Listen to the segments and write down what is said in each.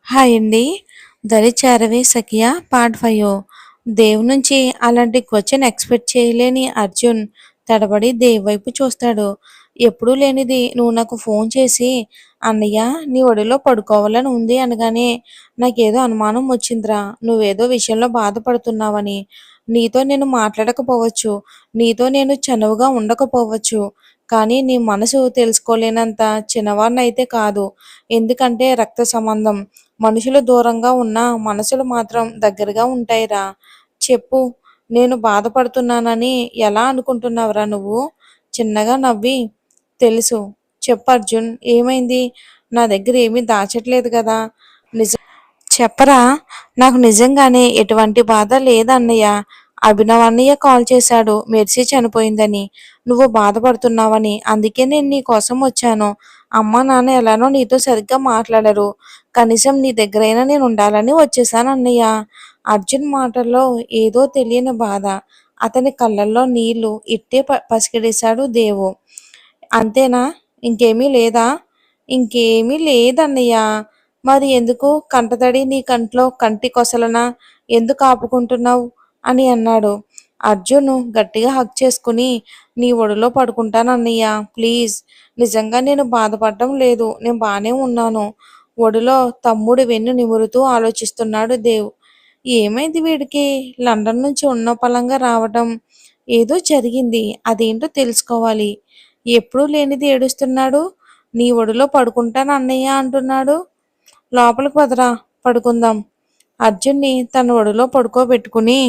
Hi అండి. 'దరి చేరవే సఖియా' part 5. Dev నుంచి అలాంటి క్వశ్చన్ ఎక్స్‌పెక్ట్ చేయలేని అర్జున్ తడబడి దేవ్ వైపు చూస్తాడు. ఎప్పుడూ లేనిది నువ్వు నాకు ఫోన్ చేసి "అన్నయ్య నీ ఒడిలో పడుకోవాలని ఉంది" అనగానే నాకేదో అనుమానం వచ్చిందిరా. నువ్వేదో విషయంలో బాధపడుతున్నావని. నీతో నేను మాట్లాడకపోవచ్చు. నీతో నేను చనువుగా ఉండకపోవచ్చు. కానీ నీ మనసు తెలుసుకోలేనంత చిన్నవాడినైతే కాదు. ఎందుకంటే రక్త సంబంధం. మనుషులు దూరంగా ఉన్నా మనసులు మాత్రం దగ్గరగా ఉంటాయిరా. చెప్పు, నేను బాధపడుతున్నానని ఎలా అనుకుంటున్నావురా నువ్వు? చిన్నగా నవ్వి, తెలుసు. చెప్పు అర్జున్, ఏమైంది? నా దగ్గర ఏమీ దాచట్లేదు కదా. నిజం చెప్పరా. నాకు నిజంగానే ఎటువంటి బాధ లేదన్నయ్య. అభినవ్ అన్నయ్య కాల్ చేశాడు మెర్సీ చనిపోయిందని. నువ్వు బాధపడుతున్నావని. అందుకే నేను నీ కోసం వచ్చాను. అమ్మ నాన్న ఎలానో నీతో సరిగ్గా మాట్లాడరు. కనీసం నీ దగ్గరైనా నేను ఉండాలని వచ్చేసాను అన్నయ్య. అర్జున్ మాటల్లో ఏదో తెలియని బాధ. అతని కళ్ళల్లో నీళ్లు ఇట్టే పసిగడేశాడు దేవు. అంతేనా? ఇంకేమీ లేదా? ఇంకేమీ లేదన్నయ్య. మరి ఎందుకు కంటతడి నీ కంట్లో కంటి కొసలనా? ఎందుకు ఆపుకుంటున్నావు? అని అన్నాడు. అర్జున్ గట్టిగా హగ్ చేసుకుని, నీ ఒడిలో పడుకుంటానన్నయ్య ప్లీజ్. నిజంగా నేను బాధపడటం లేదు. నేను బానే ఉన్నాను. ఒడిలో తమ్ముడు వెన్ను నిమురుతూ ఆలోచిస్తున్నాడు దేవ్. ఏమైంది వీడికి? లండన్ నుంచి ఉన్నపళంగా రావటం. ఏదో జరిగింది. అదేంటో తెలుసుకోవాలి. ఎప్పుడూ లేనిది ఏడుస్తున్నాడు. నీ ఒడిలో పడుకుంటాను అన్నయ్య అంటున్నాడు. లోపలికి పదరా, పడుకుందాం. అర్జున్ని తన ఒడిలో పడుకోబెట్టుకుని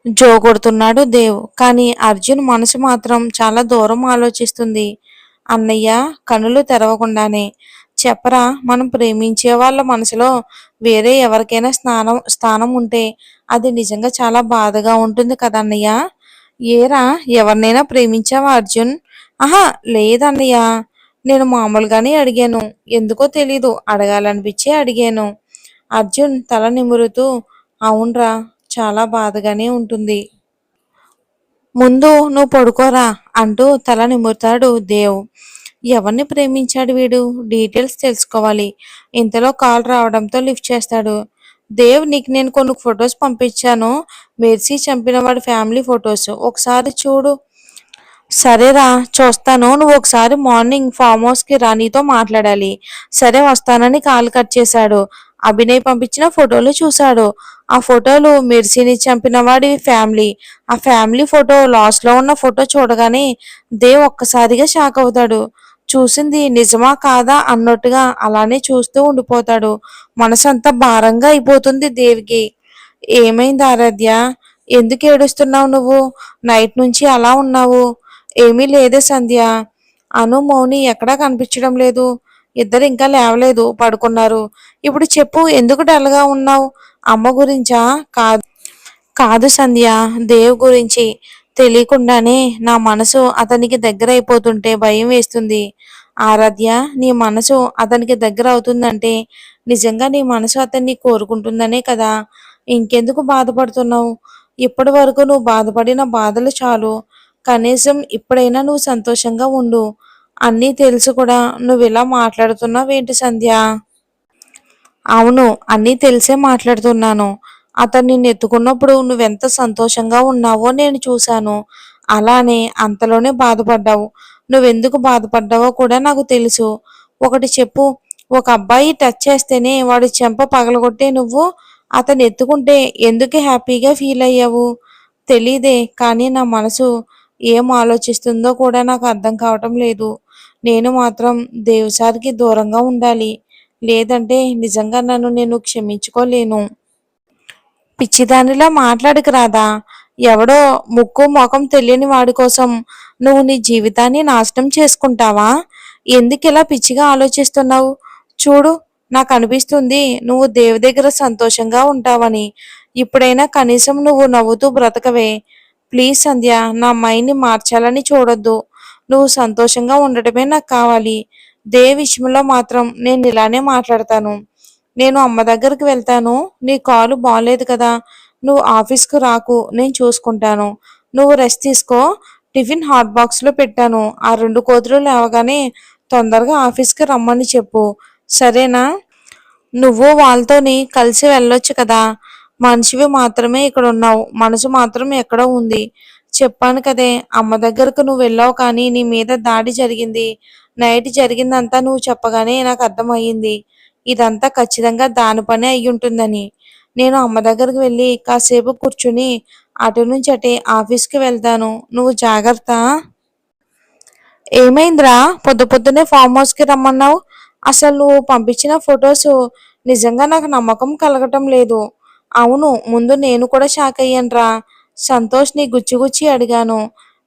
జోకొడుతున్నాడు దేవ్. కానీ అర్జున్ మనసు మాత్రం చాలా దూరం ఆలోచిస్తుంది. అన్నయ్య కనులు తెరవకుండానే, చెప్పరా, మనం ప్రేమించే వాళ్ళ మనసులో వేరే ఎవరికైనా స్థానం ఉంటే అది నిజంగా చాలా బాధగా ఉంటుంది కదన్నయ్య. ఏరా, ఎవరినైనా ప్రేమించావా అర్జున్? ఆహా, లేదన్నయ్య. నేను మామూలుగానే అడిగాను. ఎందుకో తెలీదు, అడగాలనిపించి అడిగాను. అర్జున్ తల నిమురుతూ, అవునరా, చాలా బాధగానే ఉంటుంది. ముందు నువ్వు పడుకోరా అంటూ తల నిమురుతాడు దేవ్. ఎవరిని ప్రేమించాడు వీడు? డీటెయిల్స్ తెలుసుకోవాలి. ఇంతలో కాల్ రావడంతో లిఫ్ట్ చేస్తాడు. దేవ్, నీకు నేను కొన్ని ఫొటోస్ పంపించాను. మెర్సీ చంపిన వాడి ఫ్యామిలీ ఫొటోస్. ఒకసారి చూడు. సరేరా, చూస్తాను. నువ్వు ఒకసారి మార్నింగ్ ఫామ్ హౌస్కి రా, నీతో మాట్లాడాలి. సరే, వస్తానని కాల్ కట్ చేశాడు. అభినయ్ పంపించిన ఫోటోలు చూశాడు. ఆ ఫోటోలు మెర్సీని చంపిన వాడి ఫ్యామిలీ. ఆ ఫ్యామిలీ ఫోటో లాస్ట్లో ఉన్న ఫోటో చూడగానే దేవ్ ఒక్కసారిగా షాక్ అవుతాడు. చూసింది నిజమా కాదా అన్నట్టుగా అలానే చూస్తూ ఉండిపోతాడు. మనసంతా భారంగా అయిపోతుంది దేవ్కి. ఏమైంది ఆరాధ్య? ఎందుకు ఏడుస్తున్నావు నువ్వు? నైట్ నుంచి అలా ఉన్నావు. ఏమీ లేదే సంధ్య. అను, మౌని ఎక్కడా కనిపించడం లేదు. ఇద్దరు ఇంకా లేవలేదు, పడుకున్నారు. ఇప్పుడు చెప్పు, ఎందుకు డల్గా ఉన్నావు? అమ్మ గురించా? కాదు కాదు సంధ్య, దేవ్ గురించి. తెలియకుండానే నా మనసు అతనికి దగ్గర అయిపోతుంటే భయం వేస్తుంది. ఆరాధ్య, నీ మనసు అతనికి దగ్గర అవుతుందంటే నిజంగా నీ మనసు అతన్ని కోరుకుంటుందనే కదా. ఇంకెందుకు బాధపడుతున్నావు? ఇప్పటి వరకు నువ్వు బాధపడిన బాధలు చాలు. కనీసం ఇప్పుడైనా నువ్వు సంతోషంగా ఉండు. అన్నీ తెలుసు కూడా నువ్వు ఇలా మాట్లాడుతున్నావేంటి సంధ్య? అవును, అన్నీ తెలిసే మాట్లాడుతున్నాను. అతను నిన్ను ఎత్తుకున్నప్పుడు నువ్వెంత సంతోషంగా ఉన్నావో నేను చూశాను. అలానే అంతలోనే బాధపడ్డావు. నువ్వెందుకు బాధపడ్డావో కూడా నాకు తెలుసు. ఒకటి చెప్పు, ఒక అబ్బాయి టచ్ చేస్తేనే వాడి చెంప పగలగొట్టే నువ్వు అతను ఎత్తుకుంటే ఎందుకు హ్యాపీగా ఫీల్ అయ్యావు? తెలీదే, కానీ నా మనసు ఏం ఆలోచిస్తుందో కూడా నాకు అర్థం కావటం లేదు. నేను మాత్రం దేవుసారికి దూరంగా ఉండాలి. లేదంటే నిజంగా నన్ను నేను క్షమించుకోలేను. పిచ్చిదానిలా మాట్లాడకు రాదా. ఎవడో ముక్కు మొఖం తెలియని వాడి కోసం నువ్వు నీ జీవితాన్ని నాశనం చేసుకుంటావా? ఎందుకిలా పిచ్చిగా ఆలోచిస్తున్నావు? చూడు, నాకు అనిపిస్తుంది నువ్వు దేవి దగ్గర సంతోషంగా ఉంటావని. ఇప్పుడైనా కనీసం నువ్వు నవ్వుతూ బ్రతకవే. ప్లీజ్ సంధ్య, నా మైండ్ని మార్చాలని చూడొద్దు. నువ్వు సంతోషంగా ఉండటమే నాకు కావాలి. దేవి విషయంలో మాత్రం నేను ఇలానే మాట్లాడతాను. నేను అమ్మ దగ్గరికి వెళ్తాను. నీ కాలు బాలేదు కదా. నువ్వు ఆఫీస్కు రాకు, నేను చూసుకుంటాను. నువ్వు రెస్ట్ తీసుకో. టిఫిన్ హాట్ బాక్స్లో పెట్టాను. ఆ 2 కోతులు లేవగానే తొందరగా ఆఫీస్కి రమ్మని చెప్పు. సరేనా? నువ్వు వాళ్ళతోని కలిసి వెళ్ళొచ్చు కదా! మనిషివి మాత్రమే ఇక్కడున్నావు. మనసు మాత్రం ఎక్కడో ఉంది. చెప్పాను కదే! అమ్మ దగ్గరకు నువ్వు వెళ్ళావు కానీ నీ మీద దాడి జరిగింది. నైట్ జరిగిందంతా నువ్వు చెప్పగానే నాకు అర్థమయ్యింది. ఇదంతా ఖచ్చితంగా దాని పనే అయ్యుంటుందని. నేను అమ్మ దగ్గరికి వెళ్ళి కాసేపు కూర్చుని అటు నుంచి అటే ఆఫీస్‌కి వెళ్తాను. నువ్వు జాగ్రత్త. ఏమైందిరా? పొద్దు పొద్దున్నే ఫార్మ్ హౌస్‌కి రమ్మన్నావు? అసలు నువ్వు పంపించిన ఫోటోసు నిజంగా నాకు నమ్మకం కలగటం లేదు. అవును. ముందు నేను కూడా షాకయ్యానురా. సంతోష్‌ని గుచ్చి గుచ్చి అడిగాను.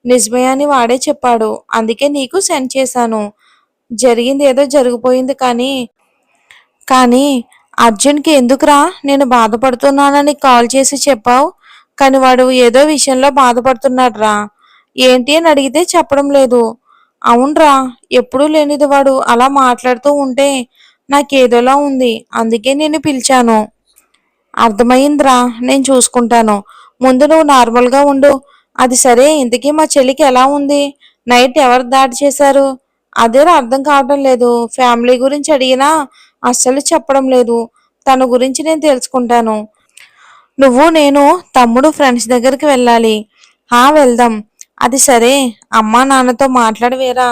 నిజమే అని వాడే చెప్పాడు. అందుకే నీకు సెండ్ చేశాను. జరిగిందేదో జరిగిపోయింది కానీ అర్జున్‌కి ఎందుకురా నేను బాధపడుతున్నానని కాల్ చేసి చెప్పావు? కానీ వాడు ఏదో విషయంలో బాధపడుతున్నాడురా. ఏంటి అని అడిగితే చెప్పడం లేదు. అవునురా, ఎప్పుడూ లేనిది వాడు అలా మాట్లాడుతూ ఉంటే నాకేదోలా ఉంది. అందుకే నిన్ను పిలిచాను. అర్థమయిందిరా, నేను చూసుకుంటాను. ముందు నువ్వు నార్మల్‌గా ఉండు. అది సరే, ఇంతకీ మా చెల్లికి ఎలా ఉంది? నైట్ ఎవరు దాడి చేశారు? అదేరా అర్థం కావటం లేదు. ఫ్యామిలీ గురించి అడిగినా అస్సలు చెప్పడం లేదు. తన గురించి నేను తెలుసుకుంటాను. నువ్వు నేను తమ్ముడు ఫ్రెండ్స్ దగ్గరికి వెళ్ళాలి. వెళ్దాం. అది సరే, అమ్మా నాన్నతో మాట్లాడవేరా?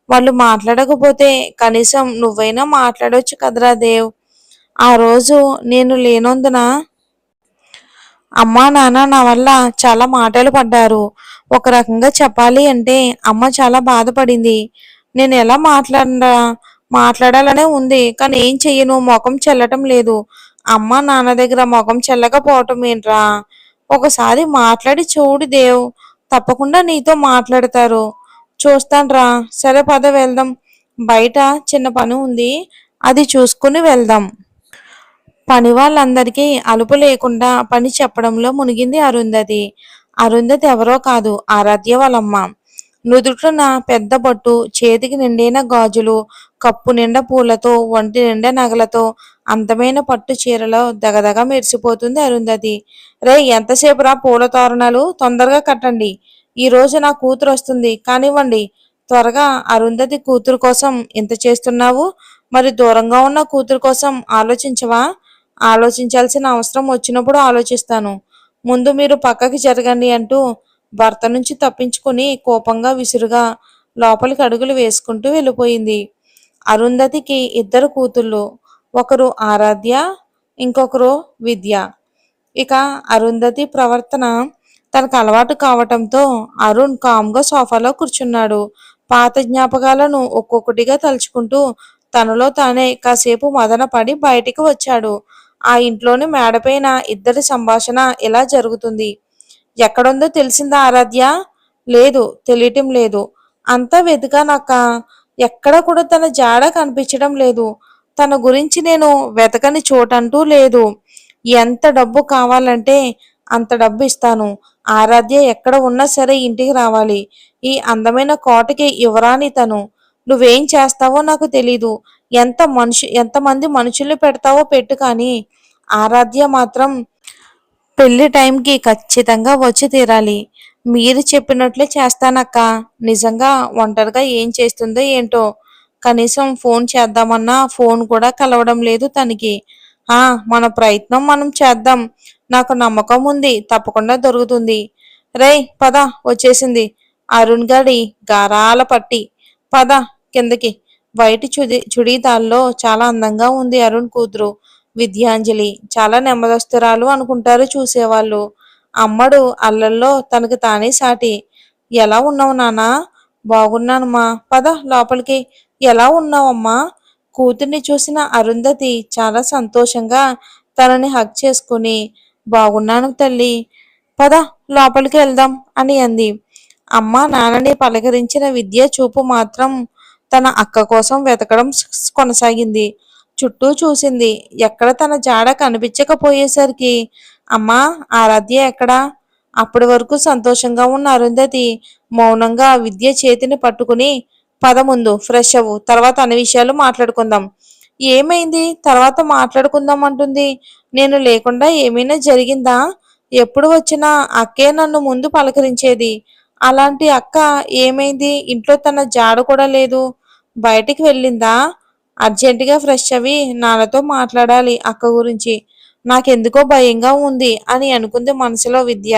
వాళ్ళు మాట్లాడకపోతే కనీసం నువ్వైనా మాట్లాడొచ్చు కదరా దేవ్. ఆ రోజు నేను లేనందున అమ్మా నాన్న నా వల్ల చాలా మాటలు పడ్డారు. ఒక రకంగా చెప్పాలి అంటే అమ్మ చాలా బాధపడింది. నేను ఎలా మాట్లాడాలనే ఉంది. కానీ ఏం చెయ్యను, మొఖం చెల్లటం లేదు. అమ్మ నాన్న దగ్గర మొఖం చెల్లకపోవటం ఏంట్రా? ఒకసారి మాట్లాడి చూడు దేవ్. తప్పకుండా నీతో మాట్లాడతారు. చూస్తాన్రా. సరే పద వెళ్దాం. బయట చిన్న పని ఉంది. అది చూసుకుని వెళ్దాం. పని వాళ్ళందరికీ అలుపు లేకుండా పని చెప్పడంలో మునిగింది అరుంధతి. అరుంధతి ఎవరో కాదు, ఆరాధ్య వాళ్ళమ్మ. నుదుటిన పెద్ద బొట్టు, చేతికి నిండైన గాజులు, కప్పు నిండా పూలతో, ఒంటి నిండా నగలతో, అందమైన పట్టు చీరలో దగదగ మెరిసిపోతుంది అరుంధతి. రే, ఎంతసేపురా పూల తోరణాలు? తొందరగా కట్టండి. ఈ రోజు నా కూతురు వస్తుంది, కానివ్వండి త్వరగా. అరుంధతి కూతురు కోసం ఎంత చేస్తున్నావు? మరి దూరంగా ఉన్న కూతురు కోసం ఆలోచించవా? ఆలోచించాల్సిన అవసరం వచ్చినప్పుడు ఆలోచిస్తాను. ముందు మీరు పక్కకి జరగండి అంటూ భర్త నుంచి తప్పించుకుని కోపంగా విసురుగా లోపలికి అడుగులు వేసుకుంటూ వెళ్ళిపోయింది. అరుంధతికి ఇద్దరు కూతుళ్ళు. ఒకరు ఆరాధ్య, ఇంకొకరు విద్య. ఇక అరుంధతి ప్రవర్తన తనకు అలవాటు కావటంతో అరుణ్ కామ్గా సోఫాలో కూర్చున్నాడు. పాత జ్ఞాపకాలను ఒక్కొక్కటిగా తలుచుకుంటూ తనలో తానే కాసేపు మదన పడి బయటికి వచ్చాడు. ఆ ఇంట్లోని మేడపైన ఇద్దరి సంభాషణ ఇలా జరుగుతుంది. ఎక్కడుందో తెలిసిందా ఆరాధ్య? లేదు, తెలియటం లేదు. అంతా వెతికానక్క. ఎక్కడ కూడా తన జాడ కనిపించడం లేదు. తన గురించి నేను వెతకని చోటంటూ లేదు. ఎంత డబ్బు కావాలంటే అంత డబ్బు ఇస్తాను. ఆరాధ్య ఎక్కడ ఉన్నా సరే ఇంటికి రావాలి. ఈ అందమైన కోటకి యువరాణి తను. నువ్వేం చేస్తావో నాకు తెలీదు. ఎంతమంది మనుషుల్ని పెడతావో పెట్టు, కానీ ఆరాధ్య మాత్రం పెళ్లి టైంకి ఖచ్చితంగా వచ్చి తీరాలి. మీరు చెప్పినట్లే చేస్తానక్క. నిజంగా ఒంటరిగా ఏం చేస్తుందో ఏంటో. కనీసం ఫోన్ చేద్దామన్నా ఫోన్ కూడా కలవడం లేదు తనకి. ఆ మన ప్రయత్నం మనం చేద్దాం. నాకు నమ్మకం ఉంది, తప్పకుండా దొరుకుతుంది. రేయ్ పద, వచ్చేసింది అరుణ్ గడి గారాల పట్టి. పద కిందకి. వైట్ చుడీదార్లో చాలా అందంగా ఉంది అరుణ్ కూతురు విద్యాంజలి. చాలా నెమ్మదస్తురాలు అనుకుంటారు చూసేవాళ్ళు. అమ్మడు అల్లల్లో తనకు తానే సాటి. ఎలా ఉన్నావు నాన్నా? బాగున్నానమ్మా. పద లోపలికి. ఎలా ఉన్నావమ్మా? కూతుర్ని చూసిన అరుంధతి చాలా సంతోషంగా తనని హగ్ చేసుకుని, బాగున్నాను తల్లి, పద లోపలికి వెళ్దాం అని అంది. అమ్మ నాన్నని పలకరించిన విద్య చూపు మాత్రం తన అక్క కోసం వెతకడం కొనసాగింది. చుట్టూ చూసింది. ఎక్కడ తన జాడ కనిపించకపోయేసరికి అమ్మా ఆరాధ్య ఎక్కడా? అప్పటి వరకు సంతోషంగా ఉన్న అరుంధతి మౌనంగా విద్య చేతిని పట్టుకుని, పద ముందు ఫ్రెష్ అవ్వు, తర్వాత అన్ని విషయాలు మాట్లాడుకుందాం. ఏమైంది తర్వాత మాట్లాడుకుందాం అంటుంది? నేను లేకుండా ఏమైనా జరిగిందా? ఎప్పుడు వచ్చినా అక్కే నన్ను ముందు పలకరించేది. అలాంటి అక్క ఏమైంది? ఇంట్లో తన జాడ కూడా లేదు. బయటికి వెళ్ళిందా? అర్జెంటుగా ఫ్రెష్ అవి నాన్నతో మాట్లాడాలి అక్క గురించి. నాకెందుకో భయంగా ఉంది అని అనుకుంది మనసులో విద్య.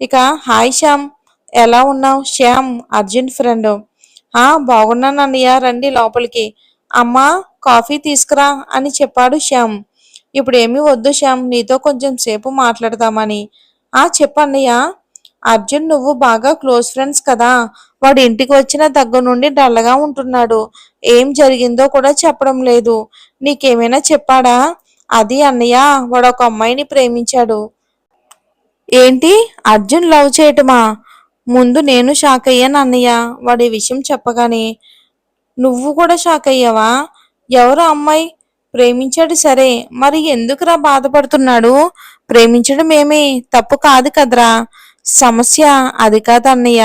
ఇక హాయ్ శ్యామ్, ఎలా ఉన్నావు? శ్యామ్ అర్జున్ ఫ్రెండ్. బాగున్నాను అన్నయ్య, రండి లోపలికి. అమ్మా, కాఫీ తీసుకురా అని చెప్పాడు శ్యామ్. ఇప్పుడు ఏమీ వద్దు శ్యామ్, నీతో కొంచెం సేపు మాట్లాడదామని. చెప్పన్నయ్య. అర్జున్ నువ్వు బాగా క్లోజ్ ఫ్రెండ్స్ కదా, వాడు ఇంటికి వచ్చిన దగ్గర నుండి డల్లగా ఉంటున్నాడు. ఏం జరిగిందో కూడా చెప్పడం లేదు. నీకేమైనా చెప్పాడా? అది అన్నయ్య, వాడు ఒక అమ్మాయిని ప్రేమించాడు. ఏంటి? అర్జున్ లవ్ చేయటమా? ముందు నేను షాక్ అయ్యాను అన్నయ్య వాడి విషయం చెప్పగానే. నువ్వు కూడా షాక్ అయ్యావా? ఎవరు అమ్మాయి? ప్రేమించాడు సరే, మరి ఎందుకురా బాధపడుతున్నాడు? ప్రేమించడం ఏమీ తప్పు కాదు కదరా. సమస్య అది కాదు అన్నయ్య.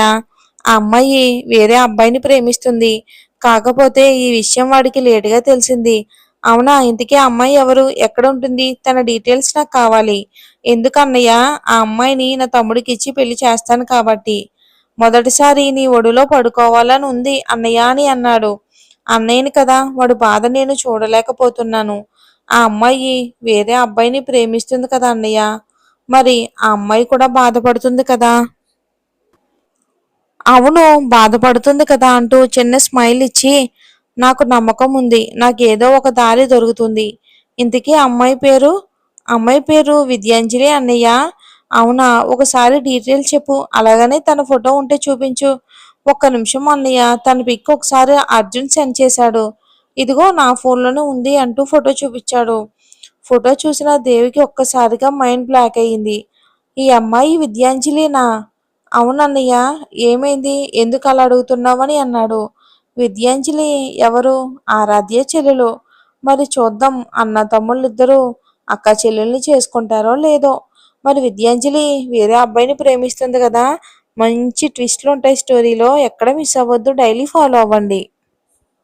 ఆ అమ్మాయి వేరే అబ్బాయిని ప్రేమిస్తుంది. కాకపోతే ఈ విషయం వాడికి లేటుగా తెలిసింది. అవునా? ఇంతకీ ఆ అమ్మాయి ఎవరు? ఎక్కడ ఉంటుంది? తన డీటెయిల్స్ నాకు కావాలి. ఎందుకన్నయ్య? ఆ అమ్మాయిని నా తమ్ముడికి ఇచ్చి పెళ్లి చేస్తాను కాబట్టి. మొదటిసారి నీ ఒడిలో పడుకోవాలని ఉంది అన్నయ్య అని అన్నాడు. అన్నయ్యని కదా, వాడు బాధ నేను చూడలేకపోతున్నాను. ఆ అమ్మాయి వేరే అబ్బాయిని ప్రేమిస్తుంది కదా అన్నయ్య. మరి ఆ అమ్మాయి కూడా బాధపడుతుంది కదా. అవును, బాధపడుతుంది కదా అంటూ చిన్న స్మైల్ ఇచ్చి, నాకు నమ్మకం ఉంది, నాకేదో ఒక దారి దొరుకుతుంది. ఇంతకీ అమ్మాయి పేరు విద్యాంజలి అన్నయ్య. అవునా? ఒకసారి డీటెయిల్స్ చెప్పు, అలాగనే తన ఫోటో ఉంటే చూపించు. ఒక్క నిమిషం అన్నయ్య, తన పిక్ ఒకసారి అర్జున్ సెండ్ చేశాడు. ఇదిగో నా ఫోన్లోనే ఉంది అంటూ ఫోటో చూపించాడు. ఫోటో చూసిన దేవికి ఒక్కసారిగా మైండ్ బ్లాక్ అయ్యింది. ఈ అమ్మాయి విద్యాంజలినా? అవునన్నయ్య. ఏమైంది? ఎందుకు అలా అడుగుతున్నావని అన్నాడు. విద్యాంజలి ఎవరు? ఆరాధ్య చెల్లెలు. మరి చూద్దాం, అన్న తమ్ముళ్ళిద్దరూ అక్క చెల్లెల్ని చేసుకుంటారో లేదో. మరి విద్యాంజలి వేరే అబ్బాయిని ప్రేమిస్తుంది కదా. మంచి ట్విస్ట్లు ఉంటాయి స్టోరీలో, ఎక్కడ మిస్ అవ్వద్దు, డైలీ ఫాలో అవ్వండి.